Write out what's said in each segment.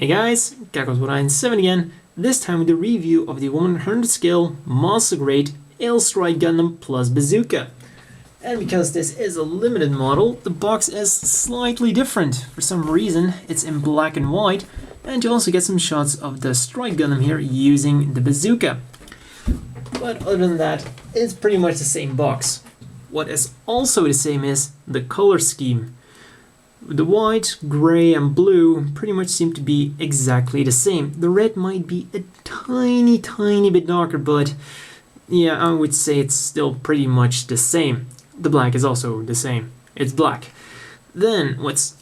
Hey guys, Kakos197 again, this time with a review of the 100 scale Master Grade Aile Strike Gundam plus Bazooka. And because this is a limited model, the box is slightly different. For some reason, it's in black and white, and you also get some shots of the Strike Gundam here using the Bazooka. But other than that, it's pretty much the same box. What is also the same is the color scheme. The white, grey and blue pretty much seem to be exactly the same. The red might be a tiny bit darker, but yeah, I would say it's still pretty much the same. The black is also the same. It's black. Then what's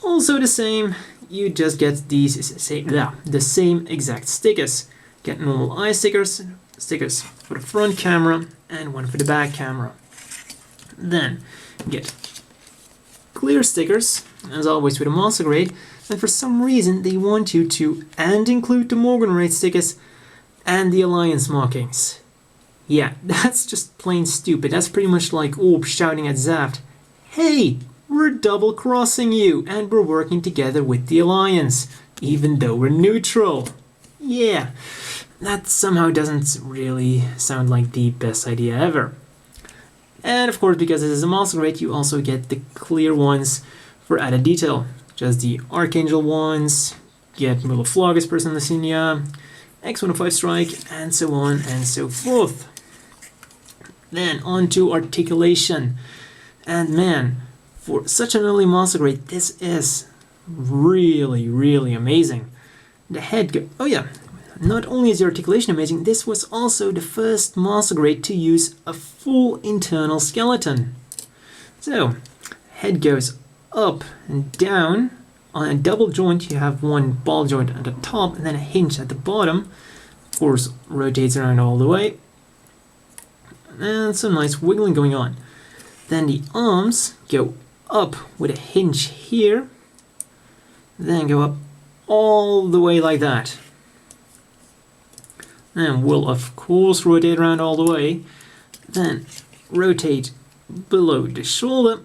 also the same, you just get these the same exact stickers. Get normal eye stickers, stickers for the front camera and one for the back camera. Then get clear stickers, as always with a Master Grade, and for some reason they want you to include the Morgan Raid stickers and the Alliance markings. Yeah, that's just plain stupid. That's pretty much like Orb shouting at Zaft, "Hey, we're double-crossing you and we're working together with the Alliance, even though we're neutral." Yeah, that somehow doesn't really sound like the best idea ever. And of course, because this is a Master Grade, you also get the clear ones for added detail. Just the Archangel ones, get Mulaflaga's personal insignia, X-105 Strike, and so on and so forth. Then on to Articulation. And man, for such an early Master Grade, this is really amazing. The head oh yeah. Not only is the articulation amazing, this was also the first Master Grade to use a full internal skeleton. So, head goes up and down. On a double joint, you have one ball joint at the top and then a hinge at the bottom. Of course, rotates around all the way. And some nice wiggling going on. Then the arms go up with a hinge here. Then go up all the way like that. And will of course rotate around all the way. Then rotate below the shoulder.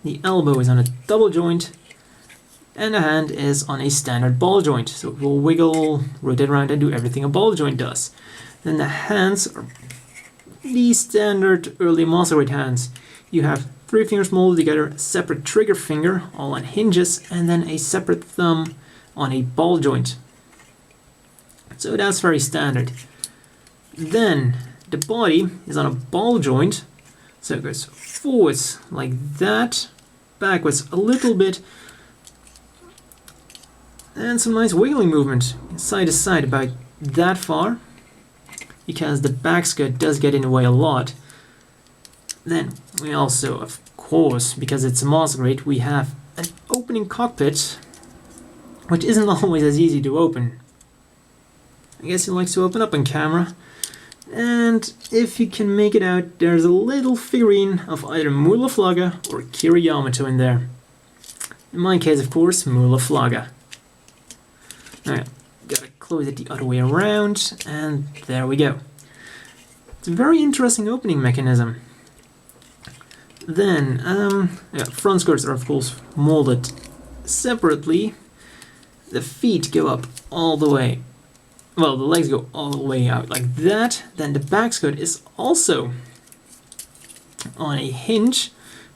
The elbow is on a double joint. And the hand is on a standard ball joint. So it will wiggle, rotate around and do everything a ball joint does. Then the hands are the standard early Master Grade hands. You have 3 fingers molded together, a separate trigger finger, all on hinges, and then a separate thumb on a ball joint. So that's very standard. Then the body is on a ball joint, so it goes forwards like that, backwards a little bit, and some nice wiggling movement side to side about that far, because the back skirt does get in the way a lot. Then we also, of course, because it's a Master Grade, we have an opening cockpit, which isn't always as easy to open. I guess he likes to open up on camera. And if you can make it out, there's a little figurine of either Mulaflaga or Kira Yamato in there. In my case, of course, Mulaflaga. Alright, gotta close it the other way around, and there we go. It's a very interesting opening mechanism. Then, front skirts are of course molded separately. The feet go up all the way. Well, the legs go all the way out like that. Then the back skirt is also on a hinge.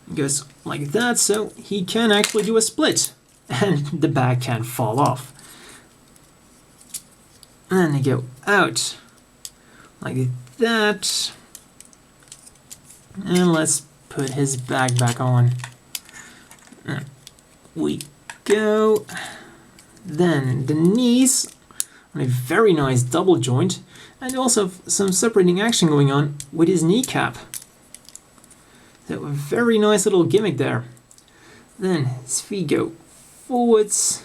It goes like that, so he can actually do a split. And the back can fall off. And then they go out like that. And let's put his bag back on. There we go. Then the knees on a very nice double joint, and also some separating action going on with his kneecap. So a very nice little gimmick there. Then his feet go forwards,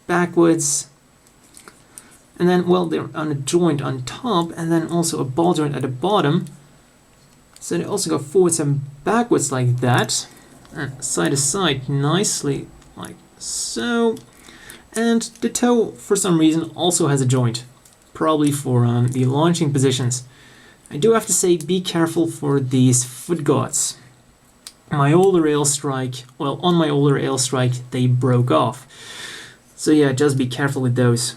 backwards, and then, well, they're on a joint on top, and then also a ball joint at the bottom. So they also go forwards and backwards like that, and side to side nicely like so. And the toe, for some reason, also has a joint, probably for the launching positions. I do have to say, be careful for these foot guards. On my older Aile Strike, they broke off. So yeah, just be careful with those.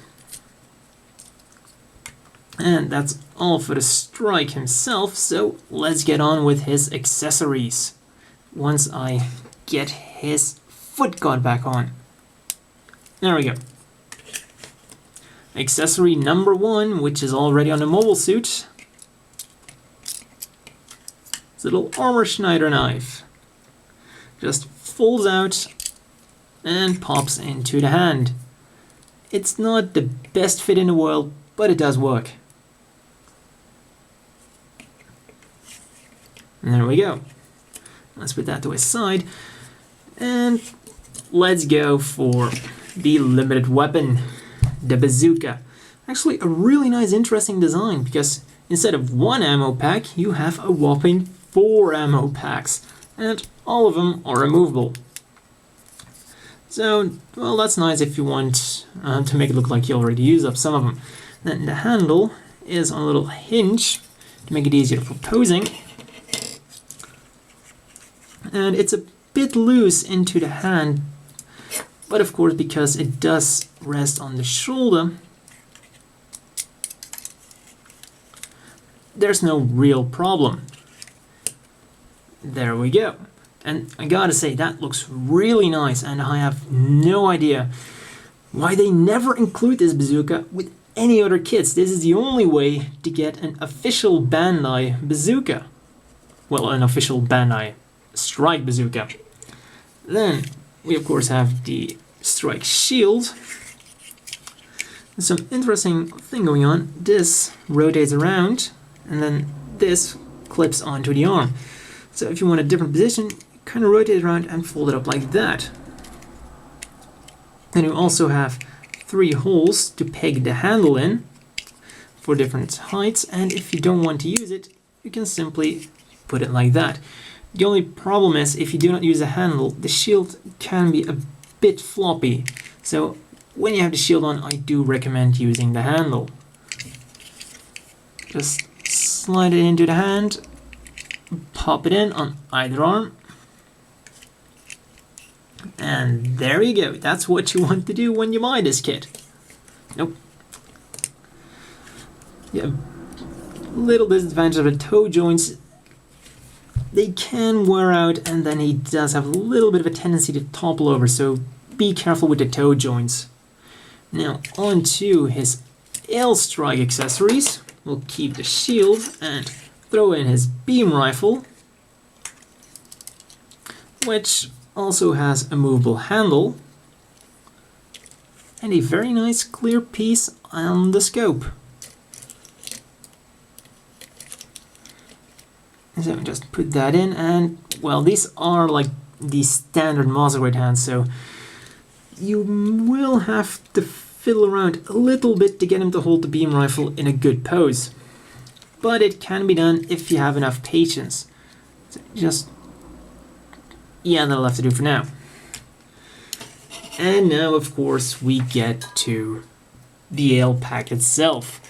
And that's all for the strike himself, so let's get on with his accessories. Once I get his foot guard back on. There we go. Accessory number 1, which is already on the mobile suit. This little armor Schneider knife. Just folds out and pops into the hand. It's not the best fit in the world, but it does work. And there we go. Let's put that to his side. And let's go for the limited weapon, the Bazooka. Actually, a really nice, interesting design, because instead of 1 ammo pack, you have a whopping 4 ammo packs. And all of them are removable. So, well, that's nice if you want to make it look like you already used up some of them. Then the handle is on a little hinge to make it easier for posing. And it's a bit loose into the hand, but of course, because it does rest on the shoulder, there's no real problem. There we go. And I gotta say, that looks really nice, and I have no idea why they never include this bazooka with any other kits. This is the only way to get an official Bandai bazooka. Well, an official Bandai strike bazooka. Then we of course have the strike shield. There's some interesting thing going on. This rotates around, and then this clips onto the arm. So if you want a different position, kind of rotate it around and fold it up like that. Then you also have 3 holes to peg the handle in for different heights, and if you don't want to use it, you can simply put it like that. The only problem is, if you do not use a handle, the shield can be a bit floppy. So when you have the shield on, I do recommend using the handle. Just slide it into the hand, pop it in on either arm, and there you go. That's what you want to do when you buy this kit. Nope. Yeah, little disadvantage of the toe joints. They can wear out, and then he does have a little bit of a tendency to topple over, so be careful with the toe joints. Now on to his Aile strike accessories. We'll keep the shield and throw in his beam rifle, which also has a movable handle and a very nice clear piece on the scope. So just put that in, and well, these are like the standard master grade hands, so you will have to fiddle around a little bit to get him to hold the beam rifle in a good pose. But it can be done if you have enough patience. So just, yeah, that'll have to do for now. And now, of course, we get to the Aile pack itself,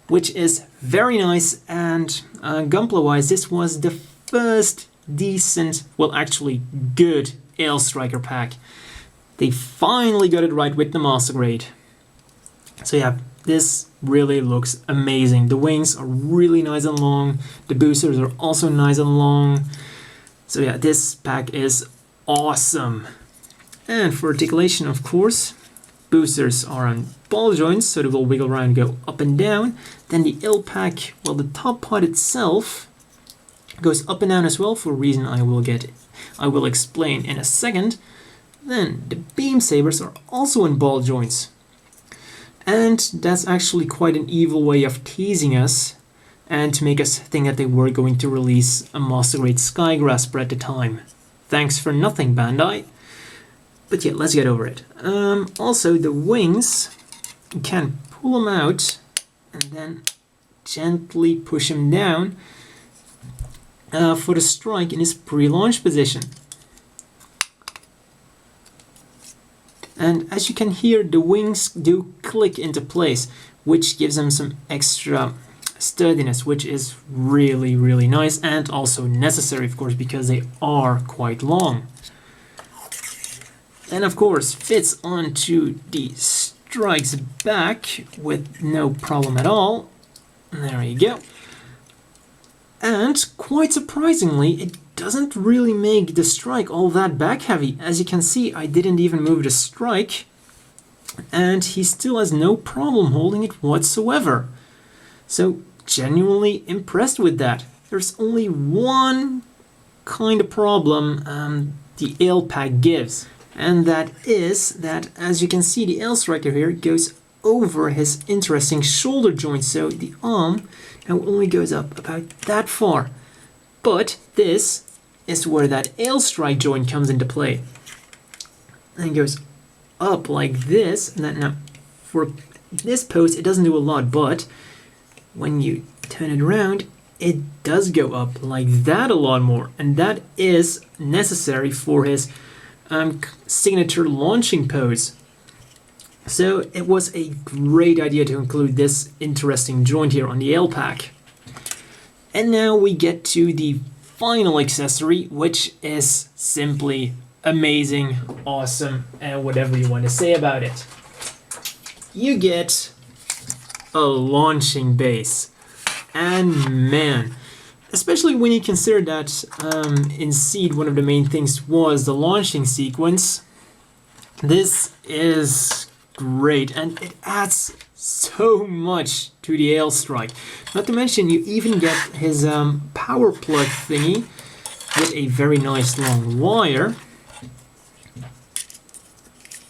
which is very nice, and Gunpla-wise, this was the first decent, well, actually good Aile Striker pack. They finally got it right with the Master Grade. So yeah, this really looks amazing. The wings are really nice and long. The boosters are also nice and long. So yeah, this pack is awesome. And for articulation, of course, boosters are on ball joints, so they will wiggle around and go up and down. Then the Aile pack, well, the top part itself goes up and down as well, for a reason I will explain in a second. Then the beam sabers are also in ball joints. And that's actually quite an evil way of teasing us and to make us think that they were going to release a Master Grade Skygrasper at the time. Thanks for nothing, Bandai. But yeah, let's get over it. Also, the wings, you can pull them out and then gently push him down for the strike in his pre-launch position. And as you can hear, the wings do click into place, which gives them some extra sturdiness, which is really, really nice, and also necessary, of course, because they are quite long. and of course fits onto the strike's back with no problem at all. There you go. And quite surprisingly, it doesn't really make the strike all that back heavy. As you can see, I didn't even move the strike, and he still has no problem holding it whatsoever. So genuinely impressed with that. There's only one kind of problem the Aile pack gives, and that is that, as you can see, the Aile striker here goes over his interesting shoulder joint, so the arm now only goes up about that far. But this is where that Aile strike joint comes into play, and it goes up like this. And then now for this pose it doesn't do a lot, but when you turn it around it does go up like that a lot more, and that is necessary for his signature launching pose. So it was a great idea to include this interesting joint here on the Aile pack. And now we get to the final accessory, which is simply amazing, awesome, and whatever you want to say about it. You get a launching base. And man, especially when you consider that in Seed one of the main things was the launching sequence, this is great, and it adds so much to the Aile strike. Not to mention you even get his power plug thingy with a very nice long wire,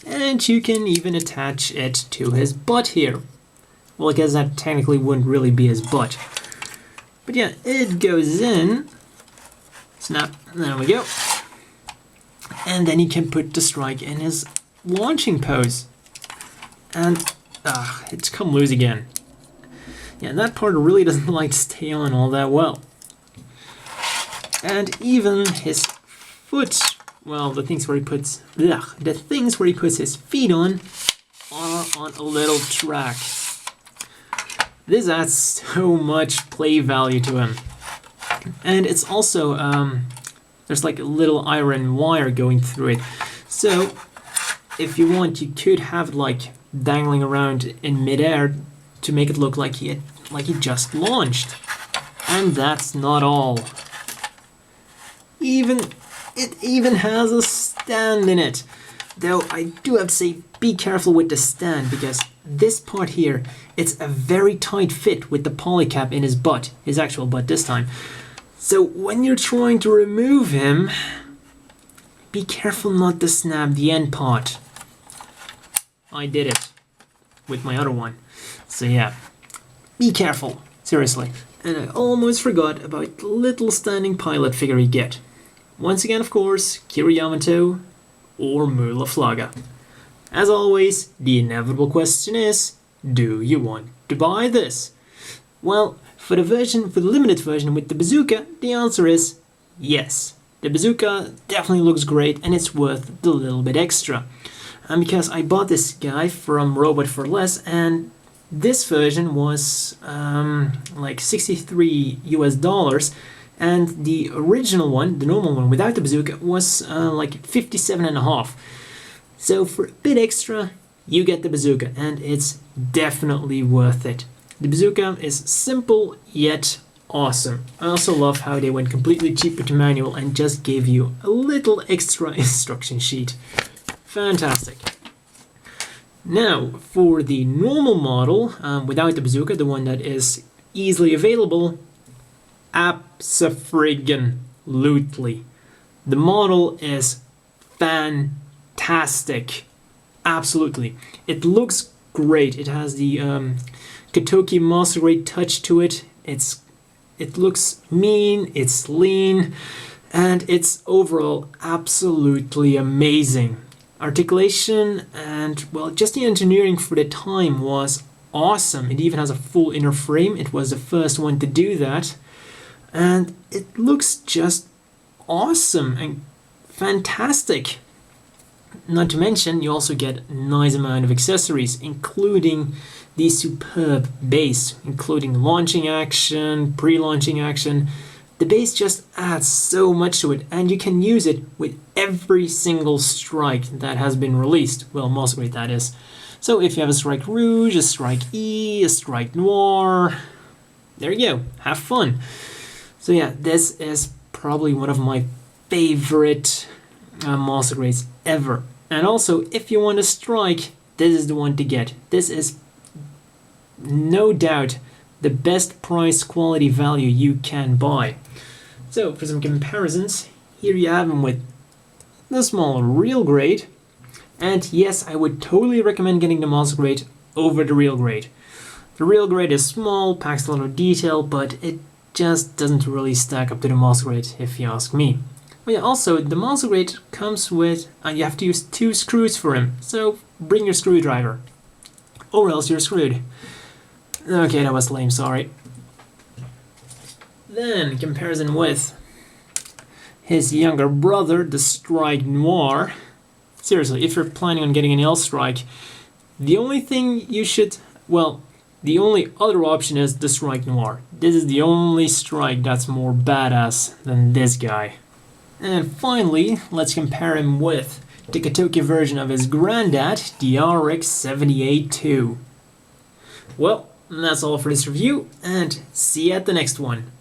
and you can even attach it to his butt here. Well, I guess that technically wouldn't really be his butt. But yeah, it goes in, snap, there we go. And then you can put the strike in his launching pose. And, it's come loose again. Yeah, that part really doesn't like to stay on all that well. And even his foot, well, the things where he puts his feet on are on a little track. This adds so much play value to him. And it's also, there's like a little iron wire going through it. So, if you want, you could have it like dangling around in midair to make it look like he just launched. And that's not all. It even has a stand in it. Though I do have to say, be careful with the stand, because this part here, it's a very tight fit with the polycap in his butt, his actual butt this time. So when you're trying to remove him, be careful not to snap the end part. I did it with my other one. So yeah, be careful, seriously. And I almost forgot about the little standing pilot figure you get. Once again, of course, Kira Yamato or Mula Flaga. As always, the inevitable question is, do you want to buy this? Well, for the limited version with the Bazooka, the answer is yes. The Bazooka definitely looks great, and it's worth the little bit extra. And because I bought this guy from Robot for Less, and this version was like $63 US, and the original one, the normal one without the Bazooka, was like $57.50. So for a bit extra, you get the Bazooka, and it's definitely worth it. The Bazooka is simple yet awesome. I also love how they went completely cheap with the manual and just gave you a little extra instruction sheet. Fantastic. Now, for the normal model, without the Bazooka, the one that is easily available, abso-friggin-lutely. The model is fantastic. Absolutely. It looks great. It has the Katoki Master Grade touch to it. It looks mean, it's lean, and it's overall absolutely amazing. Articulation and, well, just the engineering for the time was awesome. It even has a full inner frame. It was the first one to do that. And it looks just awesome and fantastic. Not to mention, you also get a nice amount of accessories, including the superb base, including launching action, pre-launching action, the base just adds so much to it, and you can use it with every single strike that has been released. Well, Masquerade that is. So if you have a Strike Rouge, a Strike E, a Strike Noir, there you go, have fun. So yeah, this is probably one of my favorite Masquerades ever. And also, if you want a strike, this is the one to get. This is no doubt the best price quality value you can buy. So for some comparisons, here you have them with the small real grade. And yes, I would totally recommend getting the Masquerade over the real grade. The real grade is small, packs a lot of detail, but it just doesn't really stack up to the Masquerade if you ask me. But yeah, also the Masquerade comes with, you have to use 2 screws for him, so bring your screwdriver, or else you're screwed. Okay, that was lame, sorry. Then, comparison with his younger brother, the Strike Noir. Seriously, if you're planning on getting an L-Strike, the only thing you should, well, the only other option is the Strike Noir. This is the only strike that's more badass than this guy. And finally, let's compare him with the Katoki version of his granddad, the RX-78-2. Well, that's all for this review, and see you at the next one.